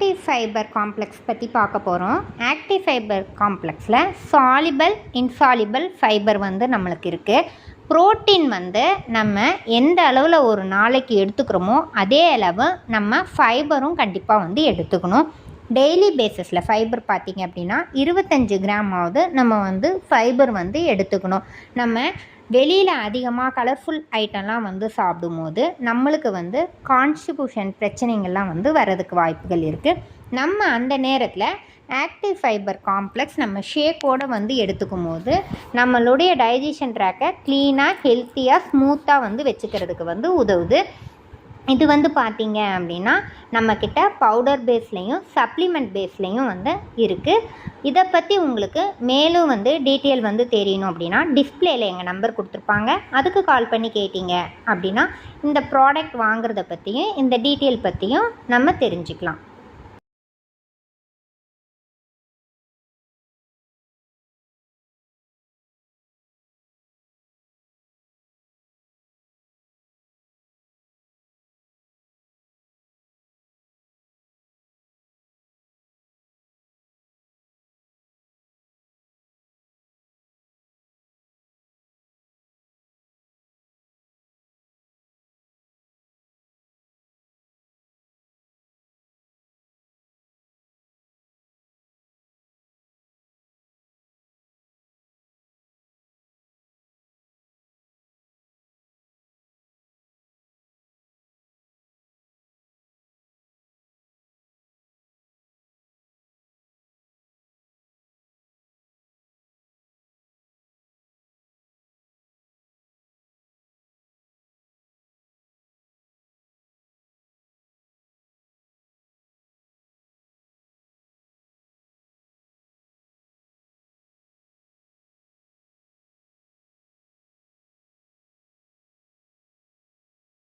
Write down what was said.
Active fibre complex பற்றி பார்க்க போகிறோம். ஆக்டிவ் ஃபைபர் காம்ப்ளெக்ஸில் சாலிபிள் இன்சாலிபிள் ஃபைபர் வந்து நம்மளுக்கு இருக்குது. புரோட்டீன் வந்து நம்ம எந்த அளவில் ஒரு நாளைக்கு எடுத்துக்கிறோமோ அதே அளவு நம்ம ஃபைபரும் கண்டிப்பாக வந்து எடுத்துக்கணும். டெய்லி பேஸிஸில் ஃபைபர் பார்த்திங்க அப்படின்னா 25 கிராமாவது நம்ம வந்து ஃபைபர் வந்து எடுத்துக்கணும். நம்ம வெளியில் அதிகமாக கலர்ஃபுல் ஐட்டம்லாம் வந்து சாப்பிடும்போது நம்மளுக்கு வந்து கான்ஸ்டிபியூஷன் பிரச்சனைகள்லாம் வந்து வர்றதுக்கு வாய்ப்புகள் இருக்குது. நம்ம அந்த நேரத்தில் ஆக்டிவ் ஃபைபர் காம்ப்ளெக்ஸ் நம்ம ஷேக்கோடு வந்து எடுத்துக்கும் போது நம்மளுடைய டைஜஷன் ட்ராக்கை க்ளீனாக ஹெல்த்தியாக ஸ்மூத்தாக வந்து வச்சுக்கிறதுக்கு வந்து உதவுது. இது வந்து பார்த்திங்க அப்படின்னா நம்மக்கிட்ட பவுடர் பேஸ்லேயும் சப்ளிமெண்ட் பேஸ்லேயும் வந்து இருக்குது. இதை பற்றி உங்களுக்கு மேலும் வந்து டீட்டெயில் வந்து தெரியணும் அப்படின்னா டிஸ்பிளேயில் எங்கள் நம்பர் கொடுத்துருப்பாங்க, அதுக்கு கால் பண்ணி கேட்டிங்க அப்படின்னா இந்த ப்ராடக்ட் வாங்குறத பற்றியும் இந்த டீட்டெயில் பற்றியும் நம்ம தெரிஞ்சுக்கலாம்.